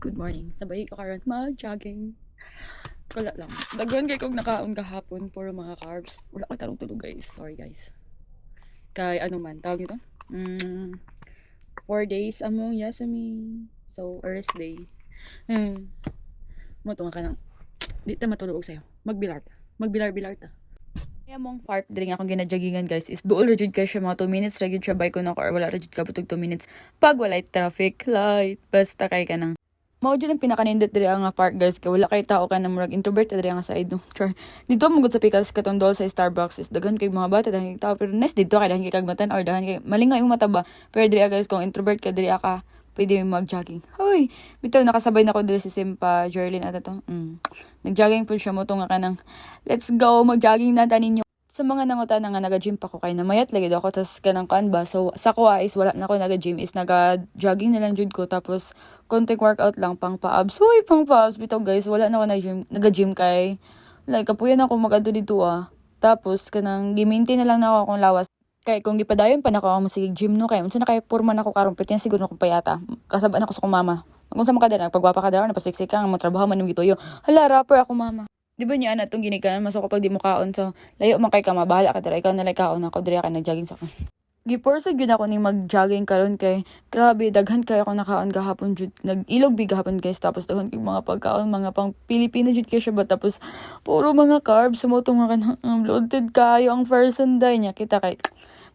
Good morning. Sabay ko karon mag-jogging. Kala lang. Daghan kay kog nakaon kahapon for mga carbs. Wala ko tarong tulog guys. Sorry guys. Kay ano man tawag nito? 4 days among yasami. So, rest day. Mo tunga ka nang di ta matulog og sayo. Magbilar ta. Magbilar-bilar ta. Kaya mong fart diri nga akong ginajaggingan guys is duol ra jud ka siya mga 2 minutes ra jud siya bike ko na or wala ra jud ka butog 2 minutes pag walay traffic light basta kay ka nang mao jud ang pinakanindot diri ang park guys kay wala kay tao ka na murag introvert diri ang side no. Char. Dito mo gud sa pikas katong dol sa Starbucks is daghan kay mga bata daghan kay tao pero nice dito kay daghan kay kagmatan or daghan kay malingaw imong mata ba. Pero diri guys kung introvert ka diri ka pwede mo mag-jogging. Hoy, bitaw nakasabay na ko diri si Simpa, Jerlyn at to. Nag-jogging po siya mo tunga ka nang let's go mag-jogging na taninyo. Sa mga nangutan nga naga-gym pa ko kay namayat lagi ako tas kanang kanba. So sa ko is wala na ko naga-gym is naga-jogging na lang jud ko tapos konting workout lang pang pa-abs. Hoy, pang pa-abs bitaw guys, wala na ko naga-gym kay like kapuyan ako mag-adto dito Tapos kanang gi-maintain na lang na ako akong lawas. Kay kung gipadayon pa na ako sige gym no kay unsa na kay porma na ako karon pwede siguro na kong payata. Kasabaan ako sa kong mama. Kung sa mga kadara pagwapa ka daw na pasiksik ka mo trabaho man gituyo. Hala rapper ako mama. Di ba niya na itong ginikanan masok kapag di mo kaon so layo man kay ka mabahala ka dira ikaw na lang kaon ako dira ka nag-jogging sa kon. Giporsad gyud ako ning mag-jogging karon kay grabe daghan kay ako nakaon gahapon jud nag-ilog big gahapon guys tapos daghan kay mga pagkaon mga pang Pilipino jud kay siya ba tapos puro mga carbs mo nga kanang bloated kayo ang first Sunday niya kita kay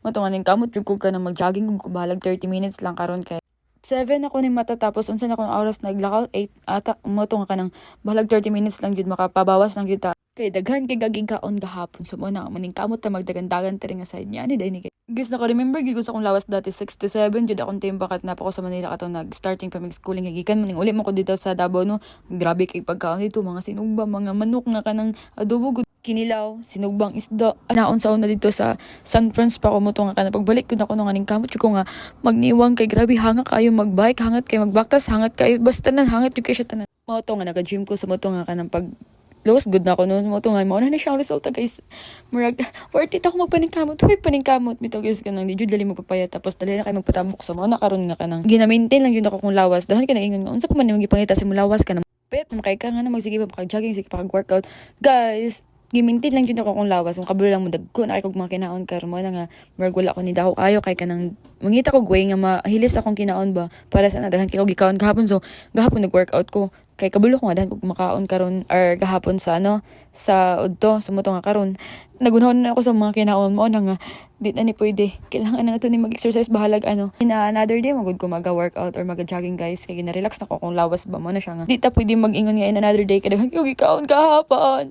mo nga ning kamot jud ko ka na mag-jogging ko bahalag 30 minutes lang karon kay 7 ako ni matatapos unsa na akong oras naglakaw 8 ata umoto nga kanang bahalag 30 minutes lang jud makapabawas lang jud ta kay daghan kay gaging kaon gahapon so mo na maning kamot ta magdagan-dagan tiri nga side niya ni dai ni kay guys naka remember gid ko sa akong lawas dati 67 jud akong timba kat napa ko sa Manila katong nag starting pa mig schooling gikan maning uli mo ko dito sa Davao no grabe kay pagkaon dito mga sinugba mga manok nga kanang adobo kinilaw, sinugbang isda. Naon sa una dito sa San Francisco pa ko mo nga kana pagbalik ko na ko nung aning kamot ko nga magniwang kay grabe hanga kayo magbike, hangat kay magbaktas, hangat kayo basta nan hangat jud kay siya tanan. Mao to nga naga-gym ko sa mo to nga kanang pag lose good na ako noon mo to nga mao na ni siyang resulta guys. Murag worth it ako magpaningkamot. Hoy paningkamot bitaw guys kanang di jud dali magpapaya tapos dali na kay magpatabok sa mo na karon nga kanang gina-maintain lang yun ako kung lawas. Dahan ka na ingon nga unsa pa man imong gipangita sa mo lawas ka na. Pet makay ka nga na magsige pa pag-jogging sige pa workout. Guys, gimintin lang jud ako kung lawas kung kabalo lang mo dagko na kay kog mga kinaon karon mo na nga murag wala ko ni daw kayo kay kanang mangita ko way nga mahilis akong kinaon ba para sa nadahan kay kog gikaon gahapon so gahapon nag-workout ko kay kabalo ko nga dahan kog makaon karon or gahapon sa sa udto sumuto nga karon nagunahon na ako sa mga kinaon mo na nga di na ni pwede kailangan na nato ni mag-exercise bahalag in another day magud ko maga-workout or maga-jogging guys kay gina-relax na ko kung lawas ba mo na siya nga di ta pwede mag-ingon nga in another day kay dahan kay kog gikaon gahapon.